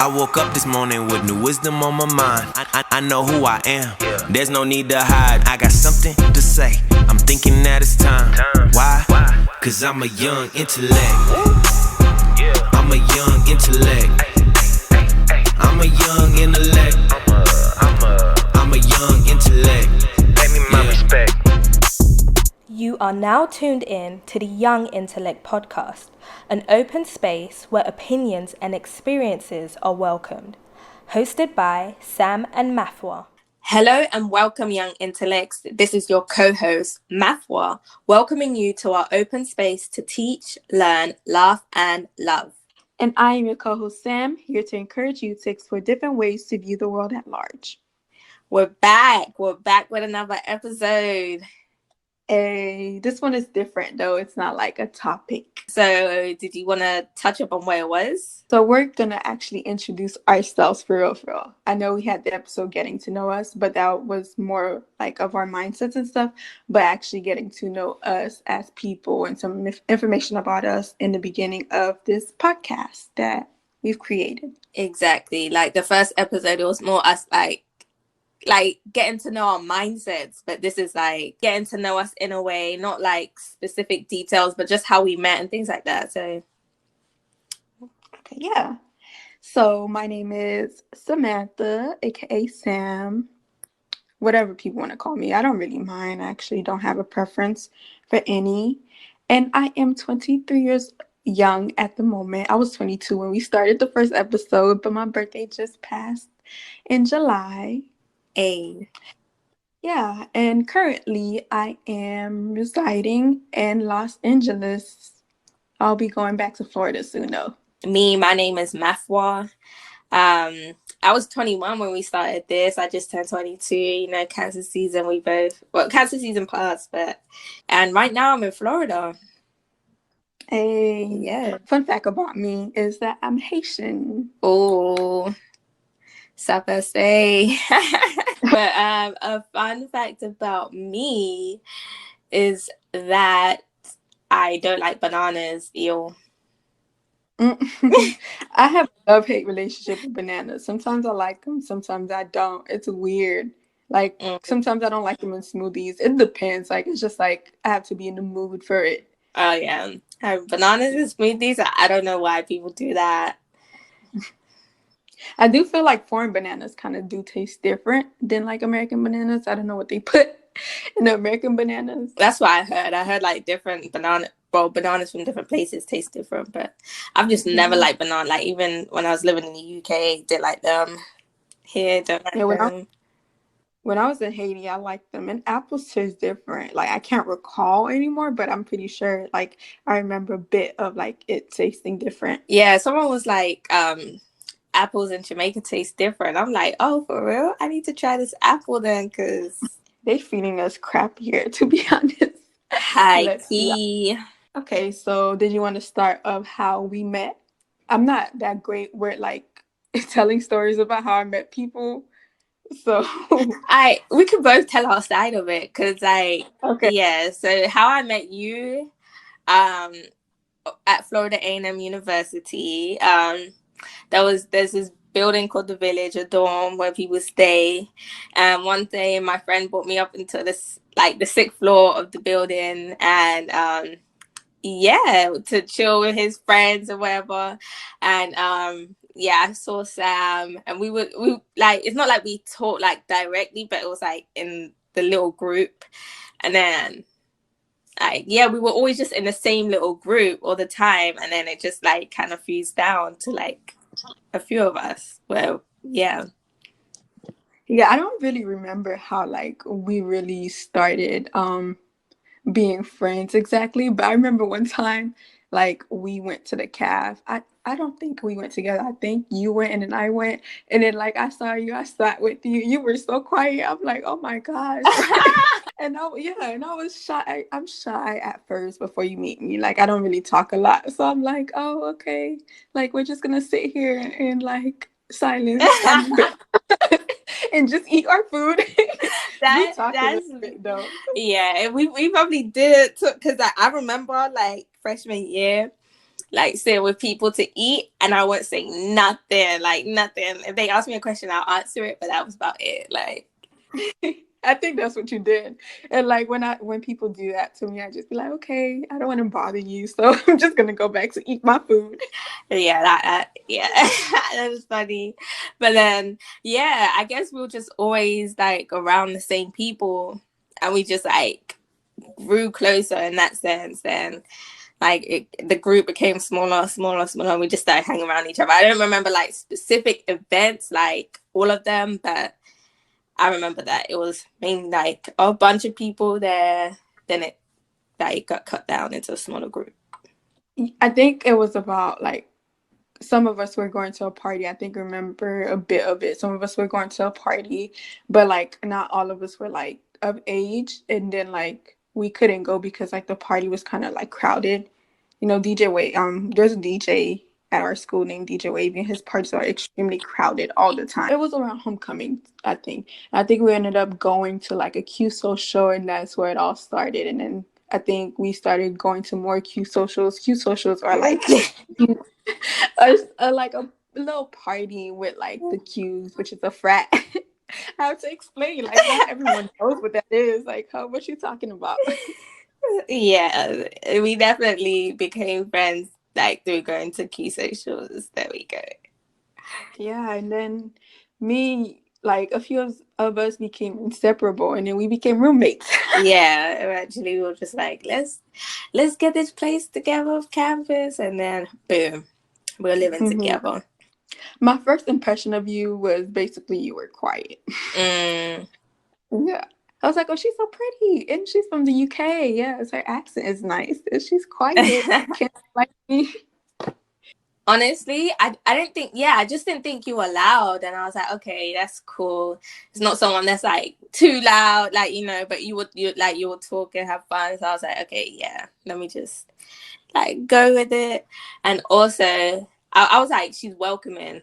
I woke up this morning with new wisdom on my mind. I know who I am. There's no need to hide. I got something to say. I'm thinking that it's time. Why? Cause I'm a young intellect. I'm a young intellect. I'm a young intellect. I'm a young intellect. Pay me my respect. You are now tuned in to the Young Intellect podcast, an open space where opinions and experiences are welcomed. Hosted by Sam and Mafwa. Hello and welcome, Young Intellects. This is your co-host, Mafwa, welcoming you to our open space to teach, learn, laugh, and love. And I am your co-host, Sam, here to encourage you to explore different ways to view the world at large. We're back. We're back with another episode. Hey, this one is different, though. It's not like a topic. So, did you want to touch up on where it was? So, we're going to actually introduce ourselves for real. I know we had the episode Getting to Know Us, but that was more like of our mindsets and stuff. But actually getting to know us as people and some information about us in the beginning of this podcast that we've created. Exactly. Like the first episode, it was more us like getting to know our mindsets, but this is like getting to know us in a way, not like specific details, but just how we met and things like that. So okay, yeah. So my name is Samantha, aka Sam, whatever people want to call me. I don't really mind. I actually don't have a preference for any. And I am 23 years young at the moment. I was 22 when we started the first episode, but my birthday just passed in July. Yeah, and currently I am residing in Los Angeles. I'll be going back to Florida soon, though. My name is Mafwa. I was 21 when we started this. I just turned 22. Cancer season. Cancer season passed, and right now I'm in Florida. Hey, yeah. Fun fact about me is that I'm Haitian. Oh, Sapase. But a fun fact about me is that I don't like bananas. Ew. I have a love-hate relationship with bananas. Sometimes I like them, sometimes I don't. It's weird. Like, sometimes I don't like them in smoothies. It depends. Like, it's just like I have to be in the mood for it. Oh, yeah. Bananas in smoothies, I don't know why people do that. I do feel like foreign bananas kind of do taste different than like American bananas. I don't know what they put in the American bananas. That's what I heard. I heard like different bananas from different places taste different, but I've just never liked banana. Like even when I was living in the UK, did like them. Here, don't like them. When I was in Haiti, I liked them. And apples taste different. Like I can't recall anymore, but I'm pretty sure like I remember a bit of like it tasting different. Yeah, someone was like, apples in Jamaica taste different. I'm like, oh, for real? I need to try this apple then, because they feeding us crap here, to be honest. High key. Okay, so did you want to start of how we met? I'm not that great with like telling stories about how I met people. So we could both tell our side of it, because okay. Yeah, so how I met you at Florida A&M University, there's this building called the Village, a dorm where people stay. And one day my friend brought me up into this like the 6th floor of the building, and to chill with his friends or whatever. And I saw Sam, and we like, it's not like we talked like directly, but it was like in the little group. And then we were always just in the same little group all the time, and then it just like kind of fused down to like a few of us. Well, yeah, I don't really remember how like we really started being friends exactly, but I remember one time like we went to the caf. I don't think we went together. I think you went and then I went, and then like I saw you, I sat with you. You were so quiet. I'm like, oh my gosh. And I was shy. I'm shy at first before you meet me. Like I don't really talk a lot, so I'm like, oh okay. Like we're just gonna sit here in like silence and just eat our food. That's bit, though. Yeah, we probably did, because I remember like freshman year, like sit with people to eat, and I won't say nothing, like nothing. If they ask me a question, I'll answer it, but that was about it. Like, I think that's what you did. And like when people do that to me, I just be like, okay, I don't want to bother you, so I'm just gonna go back to eat my food. yeah, yeah, that was funny. But then, yeah, I guess we were just always like around the same people, and we just like grew closer in that sense. Then, like, the group became smaller, smaller, smaller. And we just started hanging around each other. I don't remember like specific events, like all of them, but I remember that it was mainly like a bunch of people there. Then it like got cut down into a smaller group. I think it was about like some of us were going to a party. I think I remember a bit of it. Some of us were going to a party, but like not all of us were like of age, and then like we couldn't go because like the party was kind of like crowded. You know, DJ Wave. There's a DJ at our school named DJ Wave, and his parties are extremely crowded all the time. It was around homecoming, I think. I think we ended up going to like a Q social, and that's where it all started. And then I think we started going to more Q socials. Q socials are like like a little party with like the Qs, which is a frat. I have to explain, like not everyone knows what that is. Like, huh, what you talking about? Yeah, we definitely became friends like through going to key socials. There we go. Yeah, and then me, like a few of us became inseparable, and then we became roommates. Yeah, eventually we were just like, let's get this place together off campus, and then boom, we're living Mhm. together. My first impression of you was basically you were quiet. Mm. Yeah. I was like, oh, she's so pretty. And she's from the UK. Yes, her accent is nice. And she's quiet. Can't like me. Honestly, I didn't think, yeah, I just didn't think you were loud. And I was like, okay, that's cool. It's not someone that's like too loud, like, but you would talk and have fun. So I was like, okay, yeah, let me just like go with it. And also, I was like, she's welcoming.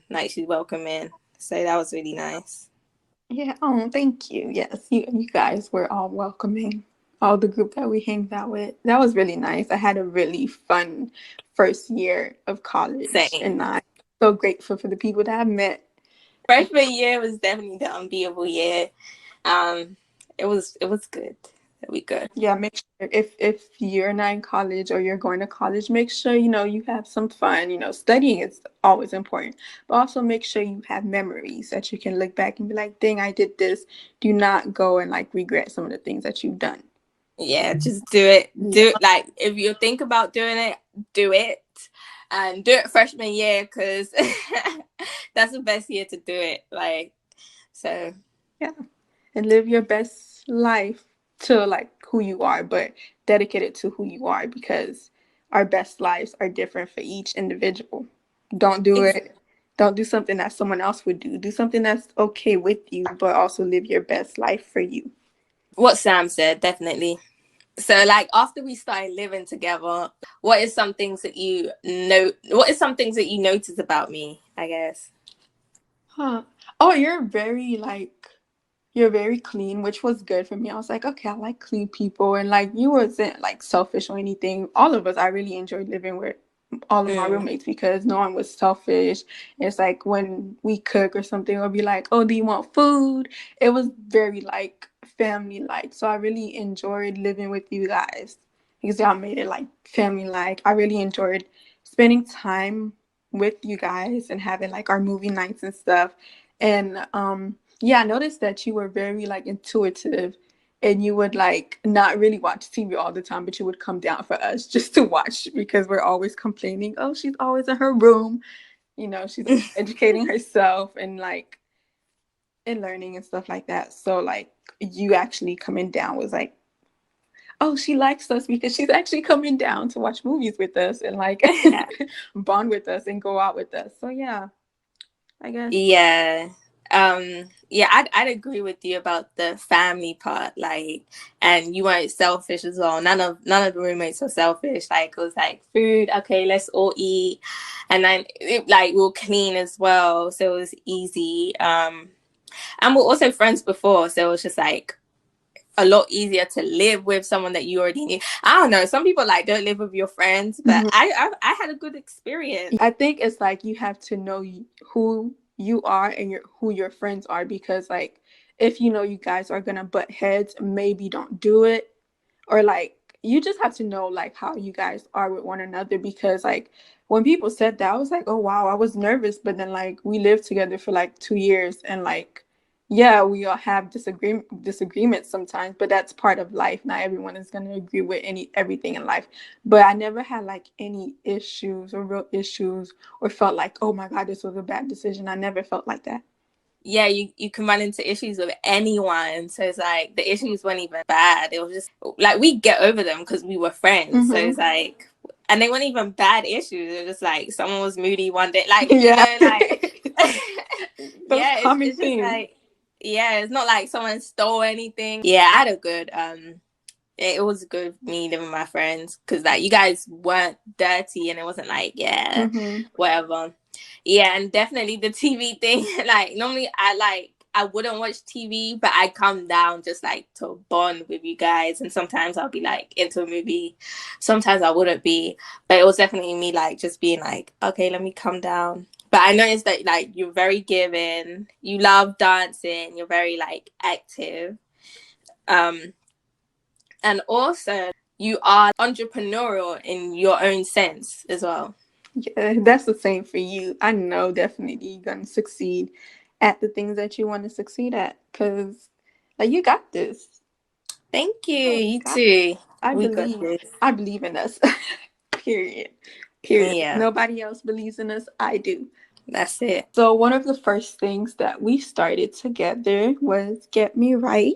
So that was really nice. Yeah. Oh, thank you. Yes, you guys were all welcoming. All the group that we hanged out with. That was really nice. I had a really fun first year of college, and Same. I'm so grateful for the people that I met. Freshman year was definitely the unbeatable year. Um, it was good. We good. Yeah, make sure if you're not in college or you're going to college, make sure you have some fun. Studying is always important, but also make sure you have memories that you can look back and be like, "Dang, I did this." Do not go and like regret some of the things that you've done. Yeah, just do it. Yeah. Do it. Like, if you think about doing it, do it, and do it freshman year, because that's the best year to do it. Like, so Yeah, and live your best life to like who you are, but dedicate it to who you are because our best lives are different for each individual. Don't do ex- it. Don't do something that someone else would do. Do something that's okay with you, but also live your best life for you. what Sam said, definitely. So, like, after we started living together, what is some things that you know? What is some things that you notice about me? I guess. Huh. Oh, you're very clean, which was good for me. I was like, okay, I like clean people, and like you wasn't like selfish or anything. All of us, I really enjoyed living with all of my Mm. roommates because no one was selfish. It's like when we cook or something, we'll be like, oh, do you want food? It was very like family like. So I really enjoyed living with you guys because y'all made it like family like. I really enjoyed spending time with you guys and having like our movie nights and stuff. And yeah, I noticed that you were very like intuitive and you would like not really watch TV all the time, but you would come down for us just to watch because we're always complaining, oh, she's always in her room, she's educating herself and like and learning and stuff like that. So like you actually coming down was like, oh, she likes us because she's actually coming down to watch movies with us and like bond with us and go out with us. So yeah, I guess. Yeah. Yeah, I'd agree with you about the family part, like, and you weren't selfish as well. None of the roommates were selfish. Like, it was like food, okay, let's all eat. And then like we'll clean as well, so it was easy. And we're also friends before, so it was just like, a lot easier to live with someone that you already knew. I don't know. Some people like don't live with your friends, but I had a good experience. I think it's like you have to know who you are and who your friends are, because like if you know you guys are gonna butt heads, maybe don't do it. Or like you just have to know like how you guys are with one another, because like when people said that, I was like, oh wow, I was nervous. But then like we lived together for like 2 years, and like yeah, we all have disagreements sometimes, but that's part of life. Not everyone is going to agree with everything in life. But I never had like any issues or real issues, or felt like, oh my god, this was a bad decision. I never felt like that. Yeah, you can run into issues with anyone. So it's like the issues weren't even bad. It was just like we get over them because we were friends. So it's like, and they weren't even bad issues. It was just like someone was moody one day, like Yeah. like Those yeah, common it's just things. like, yeah, it's not like someone stole anything. Yeah, I had a good it was good me living with my friends, because like you guys weren't dirty, and it wasn't like whatever. Yeah, and definitely the TV thing. Like normally I wouldn't watch TV, but I come down just like to bond with you guys. And sometimes I'll be like into a movie, sometimes I wouldn't be. But it was definitely me like just being like, okay, let me come down. But I noticed that like you're very giving, you love dancing, you're very like active. And also you are entrepreneurial in your own sense as well. Yeah, that's the same for you. I know definitely you're gonna succeed at the things that you want to succeed at, because like you got this. Thank you. You You got this. too. I We got believe. this. I believe in us. Period. Period. Yeah, Nobody else believes in us. I do. that's it. So one of the first things that we started together was Get Me Right.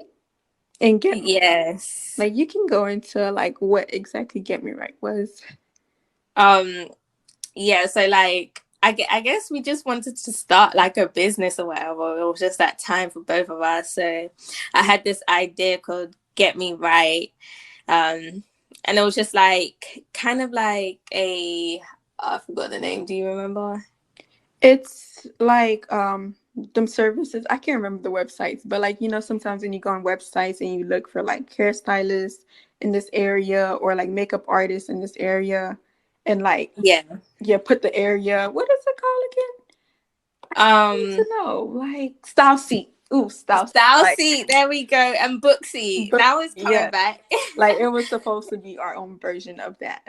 And Yes. like you can go into like what exactly Get Me Right was. Um. Yeah. So like, I guess we just wanted to start like a business or whatever. It was just that time for both of us. So I had this idea called Get Me Right. And it was just like kind of like I forgot the name. Do you remember? It's like them services. I can't remember the websites, but like sometimes when you go on websites and you look for like hairstylists in this area, or like makeup artists in this area, and like Yeah. put the area. What is it called again? I need to Um. know. Like Style Seat. Ooh, Style Seat. Style Like Seat. There we go. And Book Seat. but Now it's coming yeah, back. like it was supposed to be our own version of that.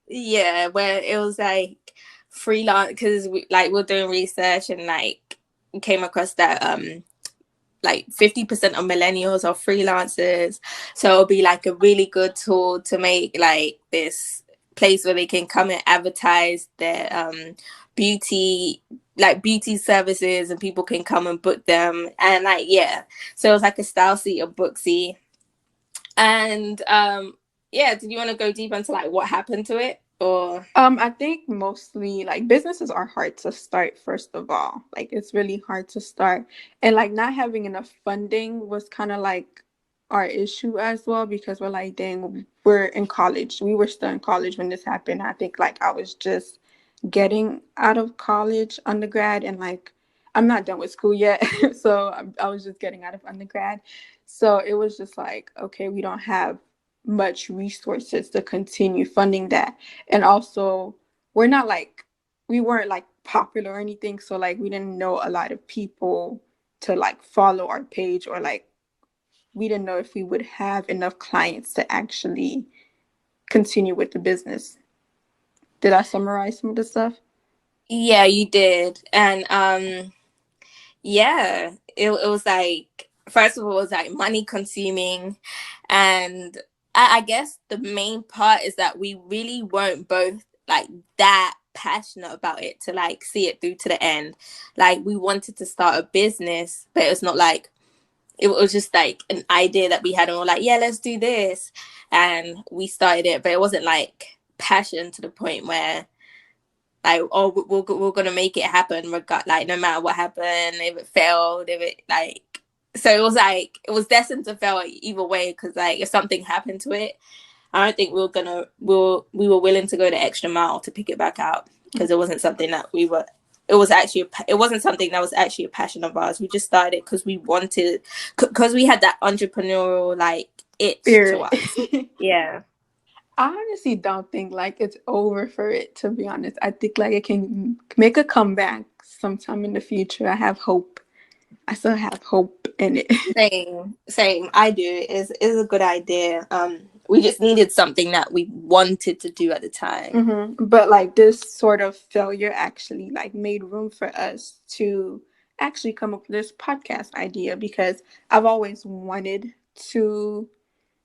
Yeah, where it was like freelance, because we're doing research, and like we came across that like 50% of millennials are freelancers, so it'll be like a really good tool to make like this place where they can come and advertise their beauty, like beauty services, and people can come and book them. And like, yeah, so it was like a Style Seat, a Book Seat. And yeah, did you want to go deep into like what happened to it, or I think mostly like businesses are hard to start, first of all. Like it's really hard to start. And like not having enough funding was kind of like our issue as well, because we're like, dang, we're in college. We were still in college when this happened. I think like I was just getting out of college, undergrad, and like I'm not done with school yet. So I was just getting out of undergrad. So it was just like, okay, we don't have much resources to continue funding that. And also we're not like, we weren't like popular or anything, so like we didn't know a lot of people to like follow our page, or like we didn't know if we would have enough clients to actually continue with the business. Did I summarize some of the stuff? yeah, you did. And yeah, it was like, first of all, it was like money consuming. And I guess the main part is that we really weren't both like that passionate about it to like see it through to the end. Like we wanted to start a business, but it's not like, it was just like an idea that we had, and we're like, yeah, let's do this. And we started it, but it wasn't like passion to the point where like, oh, we're gonna make it happen, like no matter what happened, if it failed, if it like, so it was like it was destined to fail either way, because like if something happened to it, I don't think we were willing to go the extra mile to pick it back out, because it wasn't something that we were it was actually it wasn't something that was actually a passion of ours. We just started because we wanted, because we had that entrepreneurial like itch to Spirit. us. Yeah. I honestly don't think like it's over for it, to be honest. I think like it can make a comeback sometime in the future. I have hope. I still have hope in it. Same. I do. Is a good idea. We just needed something that we wanted to do at the time. But like this sort of failure actually like made room for us to actually come up with this podcast idea, because I've always wanted to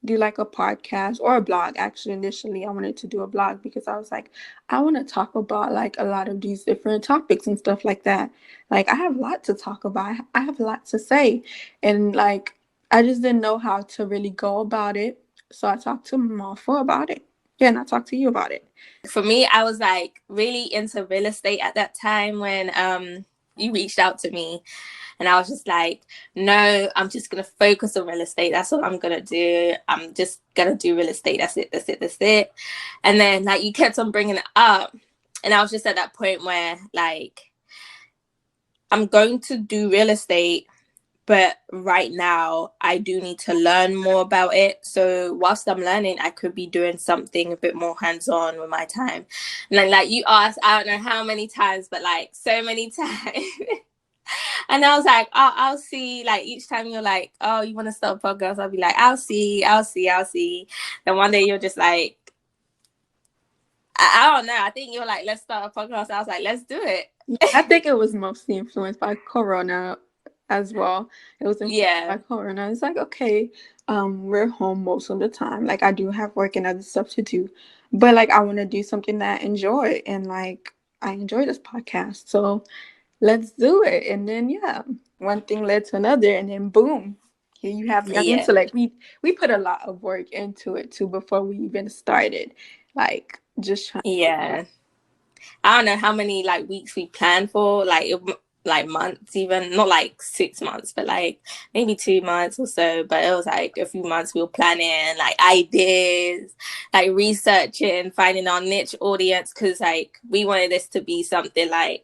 do like a podcast or a blog. Actually, initially I wanted to do a blog because I was like, I want to talk about like a lot of these different topics and stuff like that. Like I have a lot to talk about. I have a lot to say, and like I just didn't know how to really go about it. So I talked to Marfa about it. Yeah, and I talked to you about it. For me, I was like really into real estate at that time when you reached out to me, and I was just like, no, I'm just gonna focus on real estate. That's what I'm gonna do. I'm just gonna do real estate. That's it. That's it. That's it. And then like you kept on bringing it up, and I was just at that point where like I'm going to do real estate, but right now I do need to learn more about it. So whilst I'm learning, I could be doing something a bit more hands-on with my time. And then like you asked, I don't know how many times, but like so many times. And I was like, oh, I'll see. Like each time you're like, oh, you want to start a podcast? I'll be like, I'll see. Then one day you're just like, I don't know. I think you're like, let's start a podcast. I was like, let's do it. I think it was mostly influenced by Corona as well. It was influenced by Corona. It's like, okay, we're home most of the time. Like I do have work and other stuff to do, but like I want to do something that I enjoy, and like I enjoy this podcast, so let's do it. And then yeah, one thing led to another, and then boom, here you have Young Yeah. Intellect. We put a lot of work into it too before we even started. Like just trying. Yeah. I don't know how many like weeks we planned for, like months, even not like 6 months, but like maybe 2 months or so. But it was like a few months we were planning like ideas, like researching, finding our niche audience, because like we wanted this to be something like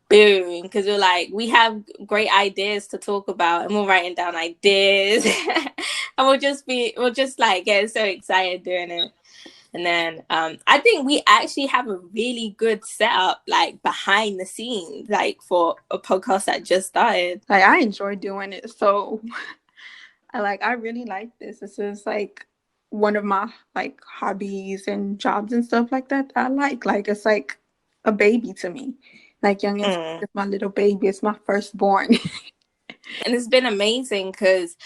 boom, because we're like we have great ideas to talk about, and we're writing down ideas, and we'll just like getting so excited doing it. And then I think we actually have a really good setup, like behind the scenes, like for a podcast that just started. Like I enjoy doing it, so I really like this. This is like one of my like hobbies and jobs and stuff like that. I like it's like a baby to me. Like Young Intellect is my little baby. It's my firstborn. And it's been amazing because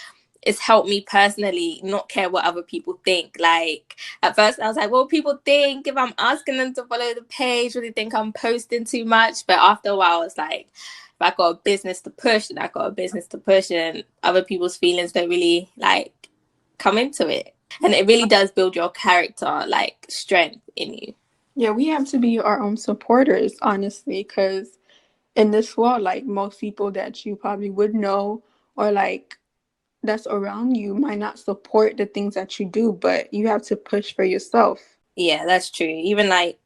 it's helped me personally not care what other people think. Like at first I was like, well, people think if I'm asking them to follow the page, will they think I'm posting too much? But after a while it's like, if I got a business to push, then I got a business to push, and other people's feelings don't really like come into it. And it really does build your character, like strength in you. Yeah, we have to be our own supporters, honestly, because in this world, like most people that you probably would know or like that's around you might not support the things that you do, but you have to push for yourself. Yeah, that's true. Even like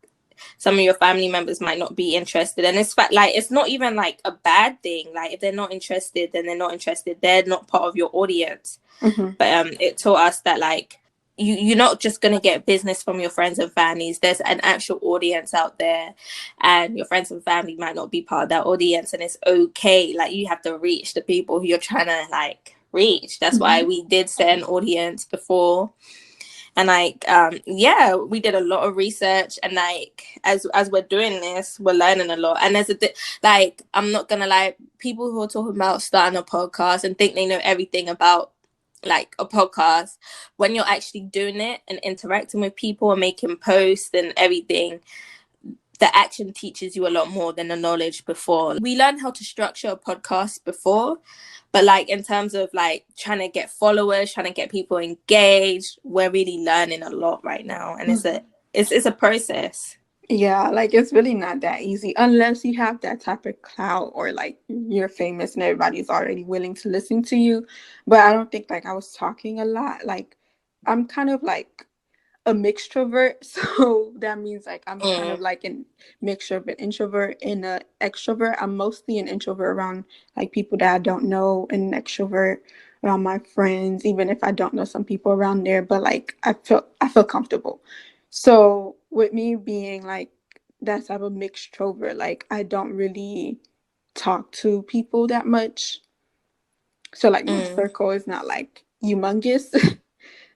some of your family members might not be interested, and like it's not even like a bad thing. Like if they're not interested, then they're not interested. They're not part of your audience. But it taught us that like you're not just going to get business from your friends and families. There's an actual audience out there, and your friends and family might not be part of that audience, and it's okay. Like you have to reach the people who you're trying to like reach. That's why we did set an audience before. And like yeah, we did a lot of research, and like as we're doing this, we're learning a lot. And like I'm not gonna lie, people who are talking about starting a podcast and think they know everything about like a podcast, when you're actually doing it and interacting with people and making posts and everything, the action teaches you a lot more than the knowledge before. We learned how to structure a podcast before, but like in terms of like trying to get followers, trying to get people engaged, we're really learning a lot right now. And it's a process. Yeah, like it's really not that easy unless you have that type of clout or like you're famous and everybody's already willing to listen to you. But I don't think like I was talking a lot. Like I'm kind of like a mixtrovert. So that means like I'm kind of Mm. like a mixture of an introvert and an extrovert. I'm mostly an introvert around like people that I don't know, and an extrovert around my friends, even if I don't know some people around there. But like I feel comfortable. So with me being like that type of mixtrovert, like I don't really talk to people that much. So like my Mm. circle is not like humongous.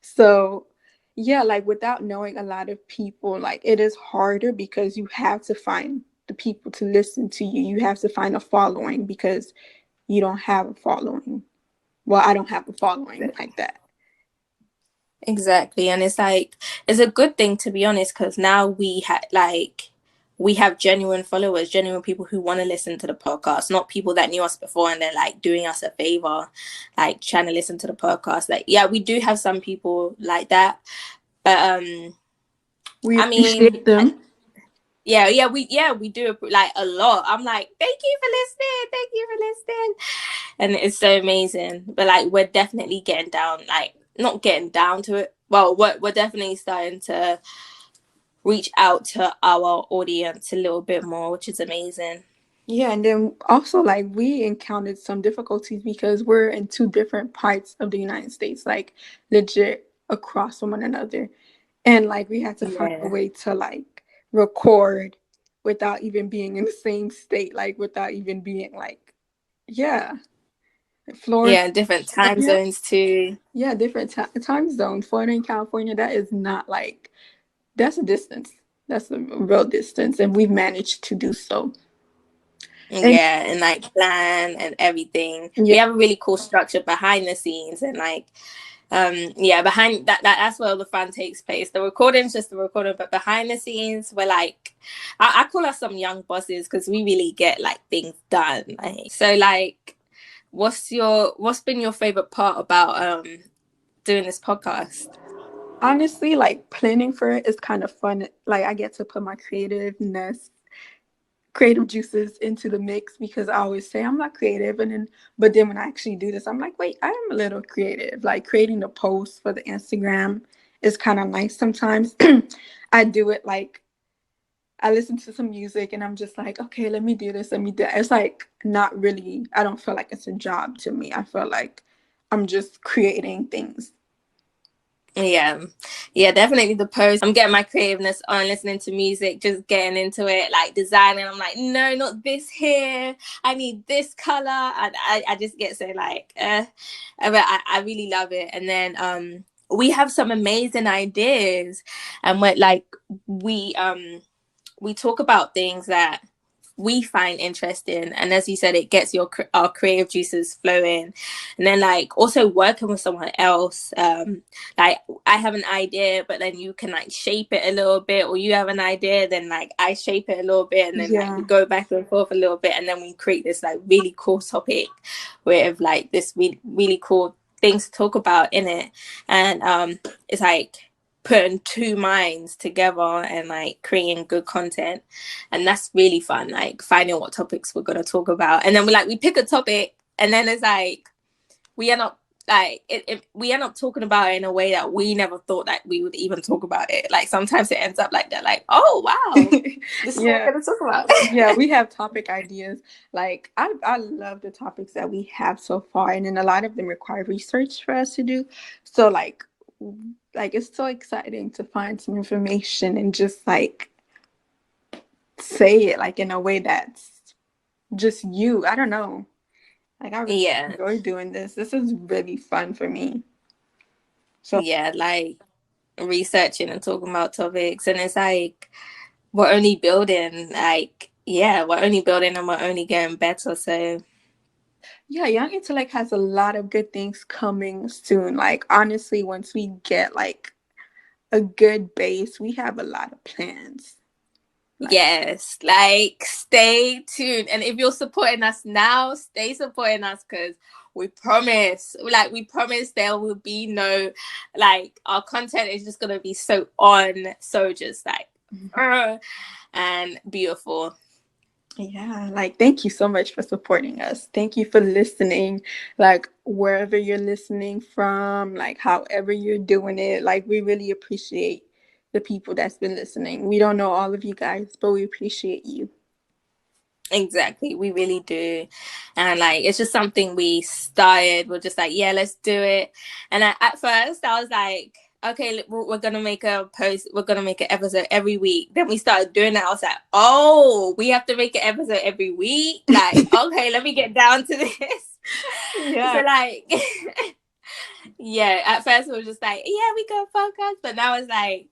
So yeah, like without knowing a lot of people, like it is harder because you have to find the people to listen to you. You have to find a following because you don't have a following. Well, I don't have a following like that. Exactly. And it's like, it's a good thing, to be honest, because now we have genuine followers, genuine people who want to listen to the podcast, not people that knew us before and they're like doing us a favor, like trying to listen to the podcast. Like, yeah, we do have some people like that. But We I mean, appreciate them. we do like a lot. I'm like, thank you for listening, thank you for listening, and it's so amazing. But like, we're definitely getting down, like not getting down to it. Well, we're definitely starting to reach out to our audience a little bit more, which is amazing. Yeah, and then also like we encountered some difficulties because we're in two different parts of the United States, like legit across from one another. And like we had to find a Yeah, way to like record without even being in the same state, like without even being like, yeah, Florida. yeah, different time Yeah, zones too. yeah, different time zones. Florida and California, that is not like, that's a distance. That's a real distance, and we've managed to do so. And Yeah, and like plan and everything. yeah, We have a really cool structure behind the scenes, and like yeah, behind that's where all the fun takes place. The recording's just the recording, but behind the scenes we're like, I call us some young bosses because we really get like things done. Like, so like, what's been your favorite part about doing this podcast? honestly, like planning for it is kind of fun. Like I get to put my creative juices into the mix because I always say I'm not creative, and then but then when I actually do this, I'm like, wait, I am a little creative. Like creating the post for the Instagram is kind of nice sometimes. I do it like I listen to some music and I'm just like, okay, let me do this, let me do that. It's like not really, I don't feel like it's a job to me. I feel like I'm just creating things. Yeah, yeah, definitely the post. I'm getting my creativeness on, listening to music, just getting into it, like designing. I'm like, no, not this here. I need this color. And I just get so like, but I really love it. And then we have some amazing ideas, and we're like, we um we talk about things that we find interesting, and as you said, it gets our creative juices flowing. And then like also working with someone else, like I have an idea but then you can like shape it a little bit, or you have an idea then like I shape it a little bit, and then like we Yeah. go back and forth a little bit, and then we create this like really cool topic with like this really, really cool things to talk about in it. And it's like putting two minds together and like creating good content, and that's really fun, like finding what topics we're going to talk about. And then we pick a topic, and then it's like we end up like we end up talking about it in a way that we never thought that we would even talk about it. Like sometimes it ends up like that, like, oh wow, this is what Yeah. we're going to talk about. Yeah, we have topic ideas. Like I love the topics that we have so far, and then a lot of them require research for us to do. So like it's so exciting to find some information and just like say it like in a way that's just you. I don't know. Like I really Yeah, enjoy doing this. This is really fun for me. So yeah, like researching and talking about topics, and it's like we're only building, like yeah, we're only building and we're only getting better. So yeah, Young Intellect has a lot of good things coming soon. Like honestly, once we get like a good base, we have a lot of plans. Like yes, like stay tuned. And if you're supporting us now, stay supporting us because we promise there will be no, like, our content is just gonna be so on, so just like and beautiful. yeah, like thank you so much for supporting us. Thank you for listening. Like wherever you're listening from, like however you're doing it, like we really appreciate the people that's been listening. We don't know all of you guys, but we appreciate you. Exactly, we really do. And like, it's just something we started. We're just like, yeah, let's do it. And at first I was like, okay, we're gonna make a post, we're gonna make an episode every week. Then we started doing that. I was like, oh, we have to make an episode every week. Like, okay, let me get down to this. Yeah. So like yeah, at first we were just like, yeah, we got a podcast, but now it's like,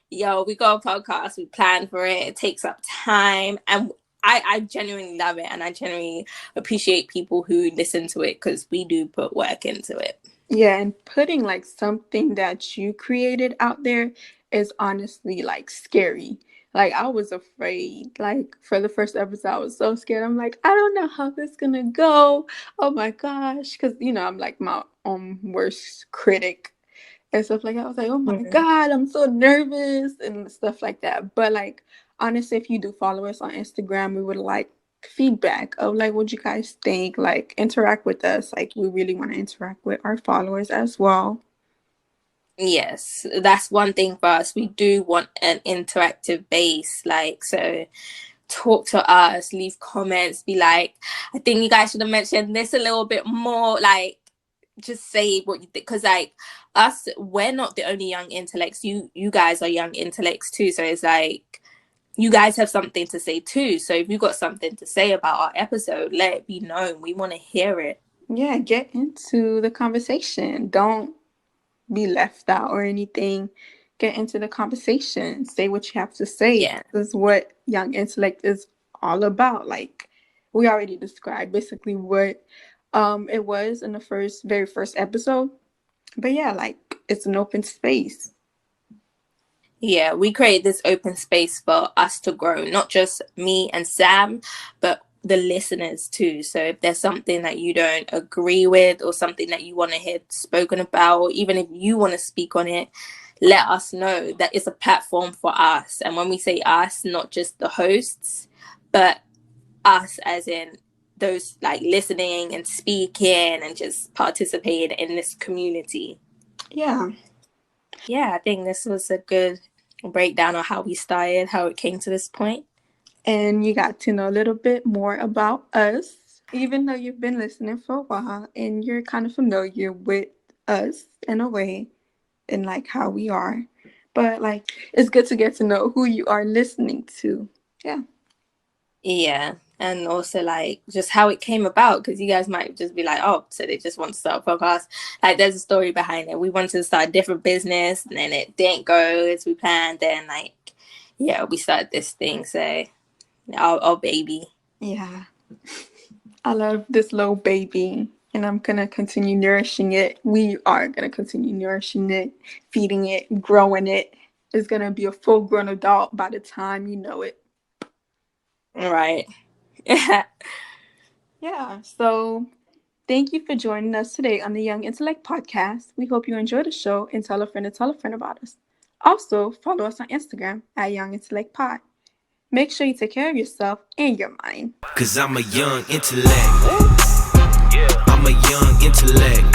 yo, we got a podcast, we plan for it, it takes up time, and I genuinely love it, and I genuinely appreciate people who listen to it, because we do put work into it. Yeah, and putting like something that you created out there is honestly like scary. Like I was afraid. Like for the first episode, I was so scared. I'm like, I don't know how this gonna go. Oh my gosh, because I'm like my own worst critic and stuff like that. I was like, oh my God, I'm so nervous and stuff like that. But like honestly, if you do follow us on Instagram, we would like feedback of like what you guys think, like interact with us. Like we really want to interact with our followers as well. Yes, that's one thing for us. We do want an interactive base, like, so talk to us, leave comments, be like, I think you guys should have mentioned this a little bit more, like just say what you think, because like us, we're not the only young intellects. You guys are young intellects too, so it's like you guys have something to say too. So if you got something to say about our episode, let it be known. We want to hear it. Yeah, get into the conversation. Don't be left out or anything. Get into the conversation. Say what you have to say. Yeah. This is what Young Intellect is all about. Like we already described basically what it was in the very first episode. But yeah, like it's an open space. Yeah, we create this open space for us to grow, not just me and Sam, but the listeners too. So if there's something that you don't agree with, or something that you want to hear spoken about, or even if you want to speak on it, let us know. That it's a platform for us. And when we say us, not just the hosts, but us as in those like listening and speaking and just participating in this community. Yeah. Yeah, I think this was a good breakdown of how we started, how it came to this point. And you got to know a little bit more about us, even though you've been listening for a while and you're kind of familiar with us in a way and like how we are. But like it's good to get to know who you are listening to. Yeah. Yeah. And also like just how it came about, because you guys might just be like, oh, so they just want to start a podcast. Like there's a story behind it. We wanted to start a different business and then it didn't go as we planned. Then like, yeah, we started this thing. So our baby. Yeah. I love this little baby and I'm going to continue nourishing it. We are going to continue nourishing it, feeding it, growing it. It's going to be a full grown adult by the time you know it. Right. Yeah, so thank you for joining us today on the Young Intellect podcast. We hope you enjoyed the show and tell a friend about us. Also, follow us on Instagram at Young Intellect Pod. Make sure you take care of yourself and your mind. 'Cause I'm a young intellect. I'm a young intellect.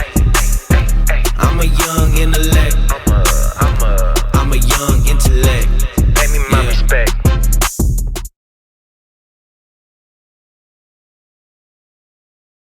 I'm a young intellect.